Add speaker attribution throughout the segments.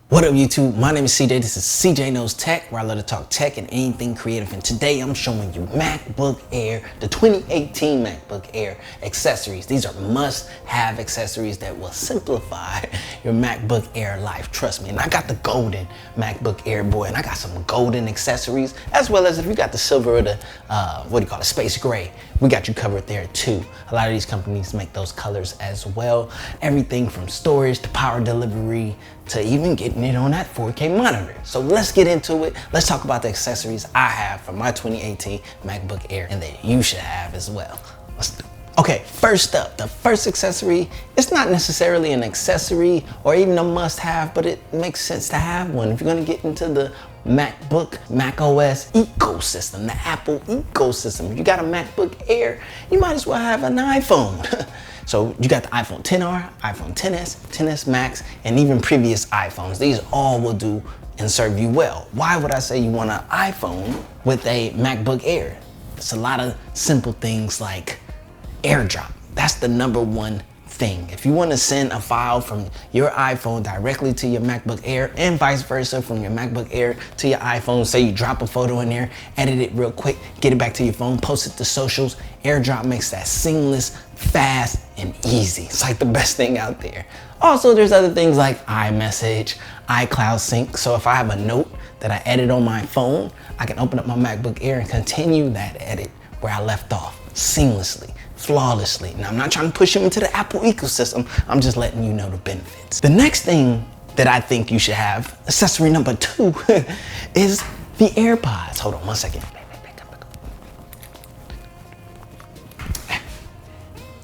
Speaker 1: What up YouTube? My name is CJ, this is CJ Knows Tech, where I love to talk tech and anything creative, and today I'm showing you MacBook Air, the 2018 MacBook Air accessories. These are must-have accessories that will simplify your MacBook Air life, trust me. And I got the golden MacBook Air, boy, and I got some golden accessories, as well as if you got the silver or the, space gray, we got you covered there too. A lot of these companies make those colors as well. Everything from storage to power delivery to even getting it on that 4K monitor. So let's get into it. Let's talk about the accessories I have for my 2018 MacBook Air and that you should have as well. Let's do it. Okay, first up, the first accessory, it's not necessarily an accessory or even a must-have, but it makes sense to have one. If you're gonna get into the MacBook, macOS ecosystem, the Apple ecosystem, if you got a MacBook Air, you might as well have an iPhone. So you got the iPhone XR, iPhone XS, XS Max, and even previous iPhones. These all will do and serve you well. Why would I say you want an iPhone with a MacBook Air? It's a lot of simple things like AirDrop. That's the number one thing. If you want to send a file from your iPhone directly to your MacBook Air and vice versa from your MacBook Air to your iPhone, say you drop a photo in there, edit it real quick, get it back to your phone, post it to socials, AirDrop makes that seamless, fast, and easy. It's like the best thing out there. Also, there's other things like iMessage, iCloud Sync. So if I have a note that I edit on my phone, I can open up my MacBook Air and continue that edit where I left off seamlessly, flawlessly. Now, I'm not trying to push you into the Apple ecosystem. I'm just letting you know the benefits. The next thing that I think you should have, accessory number 2, is the AirPods. Hold on one second.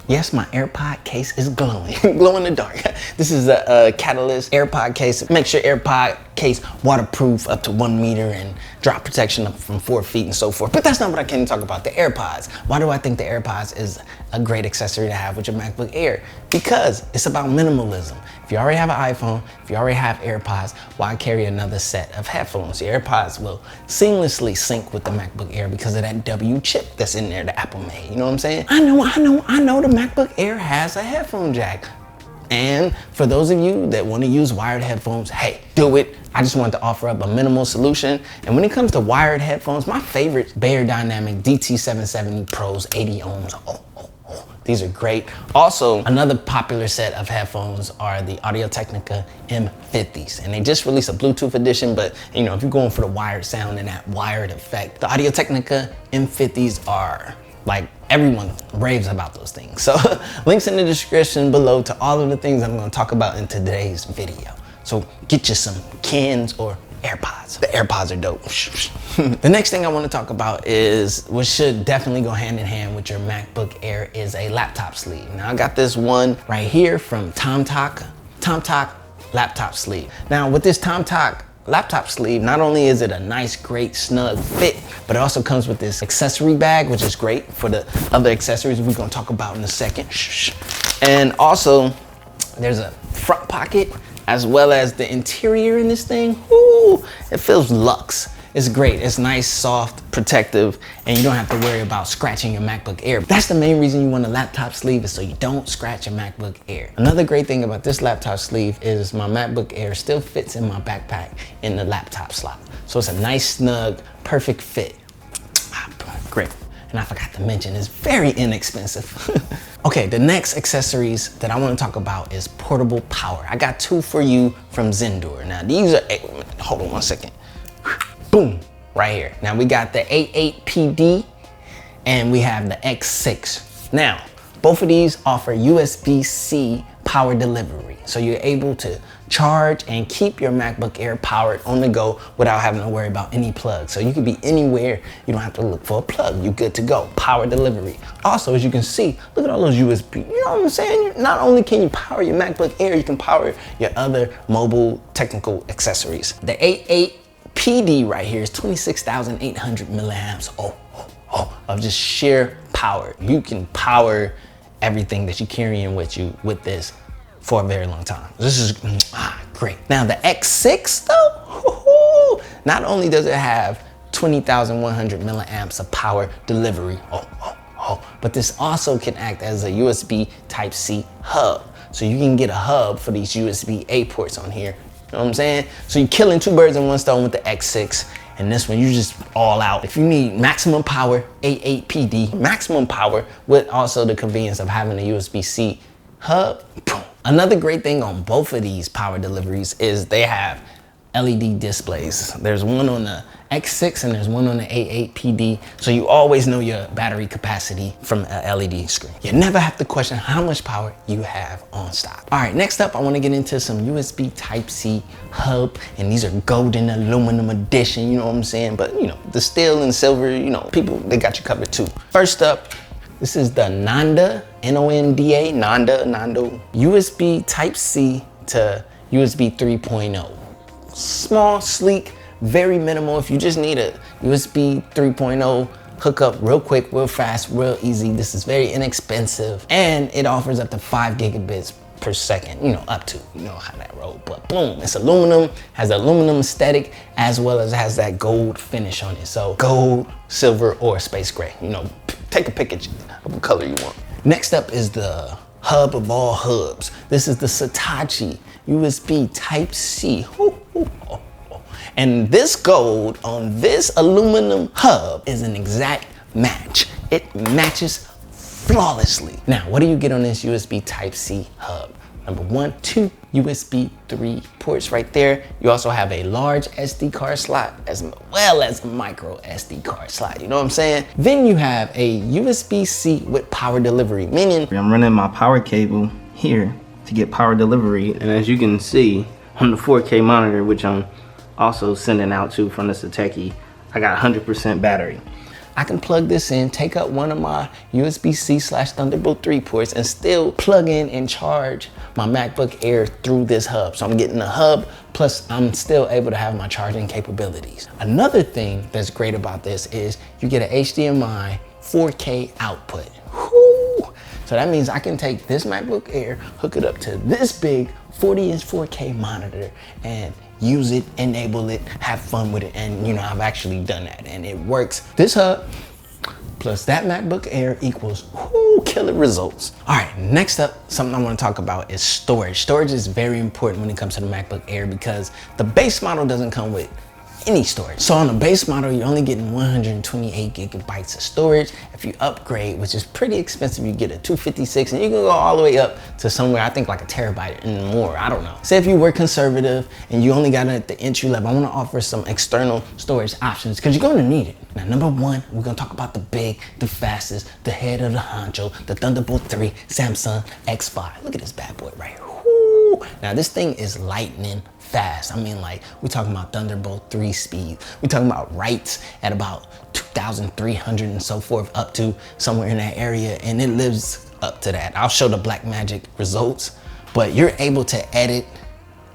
Speaker 1: Yes, my AirPod case is glowing, glow in the dark. This is a Catalyst AirPod case. Makes your AirPod case waterproof up to 1 meter and drop protection up from 4 feet and so forth. But that's not what I came to talk about, the AirPods. Why do I think the AirPods is a great accessory to have with your MacBook Air? Because it's about minimalism. If you already have an iPhone, if you already have AirPods, why carry another set of headphones? The AirPods will seamlessly sync with the MacBook Air because of that W chip that's in there that Apple made. You know what I'm saying? I know the MacBook Air has a headphone jack. And for those of you that want to use wired headphones, hey, do it. I just wanted to offer up a minimal solution. And when it comes to wired headphones, my favorite Beyerdynamic DT770 Pros 80 ohms. These are great. Also, another popular set of headphones are the Audio-Technica M50s. And they just released a Bluetooth edition, but you know, if you're going for the wired sound and that wired effect, the Audio-Technica M50s are like, everyone raves about those things. So links in the description below to all of the things I'm gonna talk about in today's video. So get you some cans or AirPods. The AirPods are dope. The next thing I want to talk about is what should definitely go hand in hand with your MacBook Air is a laptop sleeve. Now I got this one right here from TomTok laptop sleeve. Now with this TomTok laptop sleeve, not only is it a nice, great, snug fit, but it also comes with this accessory bag, which is great for the other accessories we're gonna talk about in a second. And also, there's a front pocket as well as the interior in this thing. Ooh, it feels luxe. It's great, it's nice, soft, protective, and you don't have to worry about scratching your MacBook Air. That's the main reason you want a laptop sleeve, is so you don't scratch your MacBook Air. Another great thing about this laptop sleeve is my MacBook Air still fits in my backpack in the laptop slot. So it's a nice, snug, perfect fit. Great. And I forgot to mention, it's very inexpensive. Okay, the next accessories that I want to talk about is portable power. I got 2 for you from Zendure. Now these are, hold on one second. Boom, right here. Now we got the A8PD and we have the X6. Now, both of these offer USB-C power delivery. So you're able to charge and keep your MacBook Air powered on the go without having to worry about any plugs. So you can be anywhere, you don't have to look for a plug. You're good to go, power delivery. Also, as you can see, look at all those USB, you know what I'm saying? Not only can you power your MacBook Air, you can power your other mobile technical accessories. The A8PD right here is 26,800 milliamps of just sheer power. You can power everything that you're carrying with you with this for a very long time. This is great. Now the X6 though, not only does it have 20,100 milliamps of power delivery, but this also can act as a USB Type-C hub. So you can get a hub for these USB-A ports on here know what I'm saying? So you're killing two birds in one stone with the X6. And this one, you just all out. If you need maximum power, 88PD, maximum power with also the convenience of having a USB-C hub, boom. Another great thing on both of these power deliveries is they have LED displays. There's one on the X6 and there's one on the 88PD. So you always know your battery capacity from a LED screen. You never have to question how much power you have on stock. All right, next up, I wanna get into some USB Type-C hub. And these are gold and aluminum edition, you know what I'm saying? But you know, the steel and silver, you know, people, they got you covered too. First up, this is the Nanda, N-O-N-D-A, Nando, USB Type-C to USB 3.0. Small, sleek, very minimal. If you just need a USB 3.0 hookup real quick, real fast, real easy, this is very inexpensive. And it offers up to 5 gigabits per second, you know, up to, you know how that roll, but boom, it's aluminum, has the aluminum aesthetic, as well as has that gold finish on it. So gold, silver, or space gray, you know, take a picture of the color you want. Next up is the hub of all hubs. This is the Satechi USB Type-C. And this gold on this aluminum hub is an exact match. It matches flawlessly. Now, what do you get on this USB Type-C hub? Number one, 2 USB 3 ports right there. You also have a large SD card slot as well as a micro SD card slot. You know what I'm saying? Then you have a USB-C with power delivery, meaning
Speaker 2: I'm running my power cable here to get power delivery. And as you can see on the 4K monitor, which I'm also sending out to from the CJKnowsTECH, I got 100% battery.
Speaker 1: I can plug this in, take up one of my USB-C/Thunderbolt 3 ports and still plug in and charge my MacBook Air through this hub. So I'm getting the hub, plus I'm still able to have my charging capabilities. Another thing that's great about this is you get an HDMI 4K output. Woo! So that means I can take this MacBook Air, hook it up to this big 40-inch 4K monitor and use it, enable it, have fun with it. And you know, I've actually done that and it works. This hub plus that MacBook Air equals killer results. All right, next up, something I want to talk about is storage. Storage is very important when it comes to the MacBook Air because the base model doesn't come with any storage. So on the base model, you're only getting 128 gigabytes of storage. If you upgrade, which is pretty expensive, you get a 256 and you can go all the way up to somewhere, I think like a terabyte and more, I don't know. Say if you were conservative and you only got it at the entry level, I wanna offer some external storage options because you're gonna need it. Now, number one, we're gonna talk about the big, the fastest, the head of the honcho, the Thunderbolt 3 Samsung X5. Look at this bad boy right here. Now this thing is lightning fast. I mean, like, we're talking about Thunderbolt 3 speed. We're talking about writes at about 2,300 and so forth, up to somewhere in that area, and it lives up to that. I'll show the Blackmagic results, but you're able to edit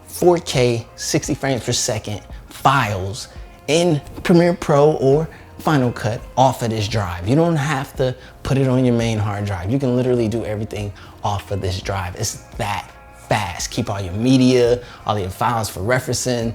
Speaker 1: 4K 60 frames per second files in Premiere Pro or Final Cut off of this drive. You don't have to put it on your main hard drive. You can literally do everything off of this drive. It's that fast. Keep all your media, all your files for referencing.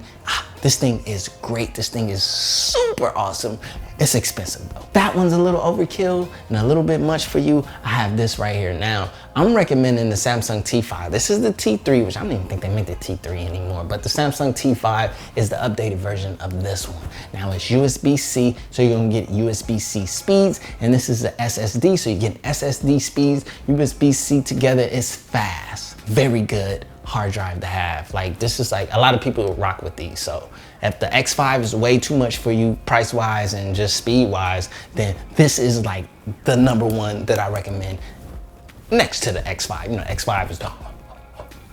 Speaker 1: This thing is great. This thing is super awesome. It's expensive though. That one's a little overkill and a little bit much for you. I have this right here now. I'm recommending the Samsung T5. This is the T3, which I don't even think they make the T3 anymore, but the Samsung T5 is the updated version of this one. Now it's USB-C, so you're gonna get USB-C speeds, and this is the SSD, so you get SSD speeds, USB-C together is fast. Very good hard drive to have. Like, this is like, a lot of people rock with these. So if the X5 is way too much for you price wise and just speed wise, then this is like the number one that I recommend next to the X5. You know, X5 is the,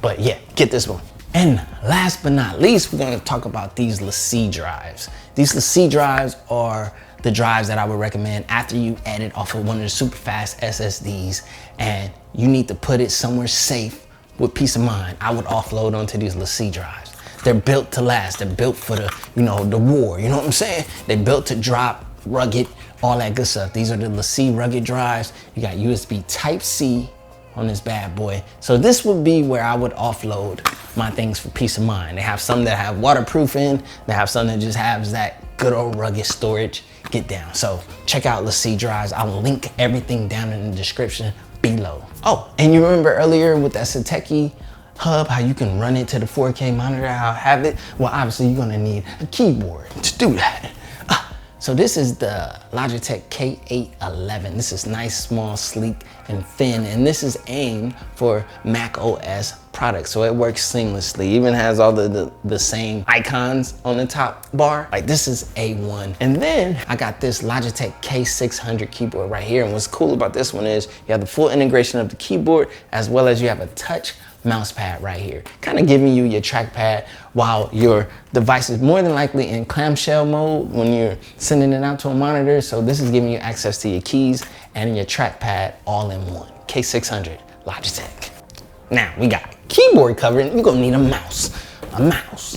Speaker 1: but yeah, get this one. And last but not least, we're gonna talk about these LaCie drives. These LaCie drives are the drives that I would recommend after you edit off of one of the super fast SSDs and you need to put it somewhere safe with peace of mind. I would offload onto these LaCie drives. They're built to last. They're built for the, you know, the war. You know what I'm saying? They're built to drop, rugged, all that good stuff. These are the LaCie rugged drives. You got USB Type-C on this bad boy. So this would be where I would offload my things for peace of mind. They have some that have waterproofing. They have some that just has that good old rugged storage. Get down. So check out LaCie drives. I will link everything down in the description below. Oh, and you remember earlier with that CJKnowsTECH hub, how you can run it to the 4K monitor, how I have it. Well, obviously you're gonna need a keyboard to do that. So this is the Logitech K811. This is nice, small, sleek, and thin, and this is aimed for Mac OS products, so it works seamlessly. Even has all the same icons on the top bar. Like, this is A1. And then I got this Logitech K600 keyboard right here, and what's cool about this one is you have the full integration of the keyboard, as well as you have a touch mouse pad right here, kind of giving you your trackpad while your device is more than likely in clamshell mode when you're sending it out to a monitor. So this is giving you access to your keys and your trackpad all in one. K600 Logitech. Now we got keyboard cover, and you're gonna need a mouse. A mouse.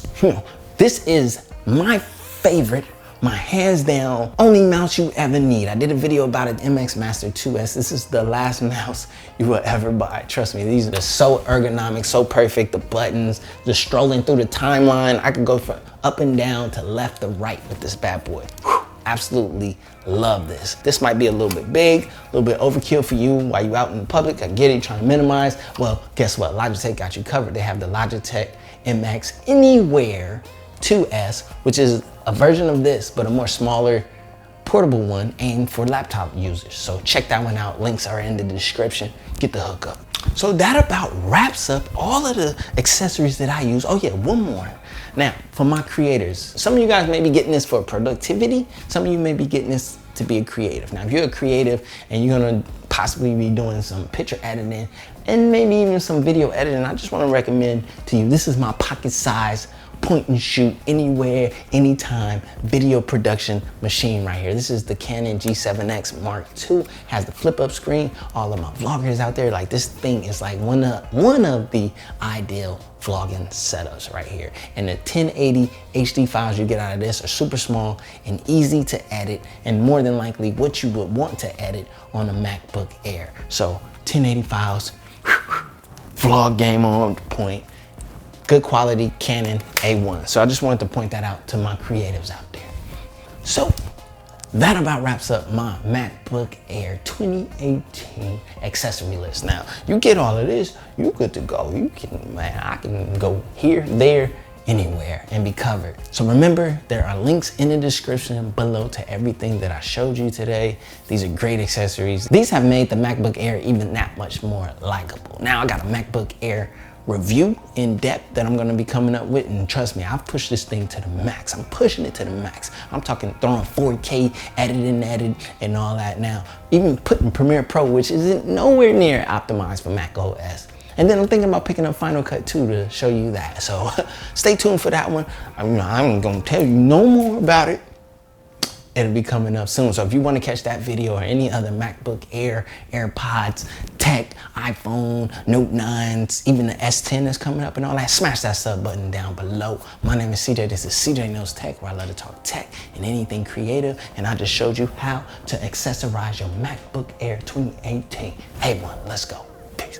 Speaker 1: This is my favorite, my hands down only mouse you ever need. I did a video about it, MX Master 2S. This is the last mouse you will ever buy. Trust me, these are so ergonomic, so perfect. The buttons, just strolling through the timeline. I could go from up and down to left to right with this bad boy. Whew, absolutely love this. This might be a little bit big, a little bit overkill for you while you're out in the public. I get it, trying to minimize. Well, guess what? Logitech got you covered. They have the Logitech MX Anywhere 2S, which is a version of this, but a more smaller, portable one aimed for laptop users. So check that one out. Links are in the description. Get the hookup. So that about wraps up all of the accessories that I use. Oh yeah, one more. Now, for my creators, some of you guys may be getting this for productivity. Some of you may be getting this to be a creative. Now, if you're a creative and you're gonna possibly be doing some picture editing and maybe even some video editing, I just wanna recommend to you, this is my pocket-sized point and shoot anywhere, anytime video production machine right here. This is the Canon G7X Mark II, has the flip up screen. All of my vloggers out there, like, this thing is like one of the ideal vlogging setups right here. And the 1080 HD files you get out of this are super small and easy to edit, and more than likely what you would want to edit on a MacBook Air. So 1080 files, vlog game on point. Good quality Canon A1. So I just wanted to point that out to my creatives out there. So that about wraps up my MacBook Air 2018 accessory list. Now, you get all of this, you good to go. You can, man, I can go here, there, anywhere and be covered. So remember, there are links in the description below to everything that I showed you today. These are great accessories. These have made the MacBook Air even that much more likable. Now I got a MacBook Air review in depth that I'm gonna be coming up with, and trust me, I've pushed this thing to the max. I'm pushing it to the max. I'm talking throwing 4K editing and all that now. Even putting Premiere Pro, which isn't nowhere near optimized for Mac OS. And then I'm thinking about picking up Final Cut 2 to show you that. So stay tuned for that one. I'm gonna tell you no more about it. It'll be coming up soon. So if you want to catch that video or any other MacBook Air, AirPods, tech, iPhone, Note 9s, even the S10 is coming up and all that, smash that sub button down below. My name is CJ. This is CJ Knows Tech, where I love to talk tech and anything creative. And I just showed you how to accessorize your MacBook Air 2018 A1. Let's go. Peace.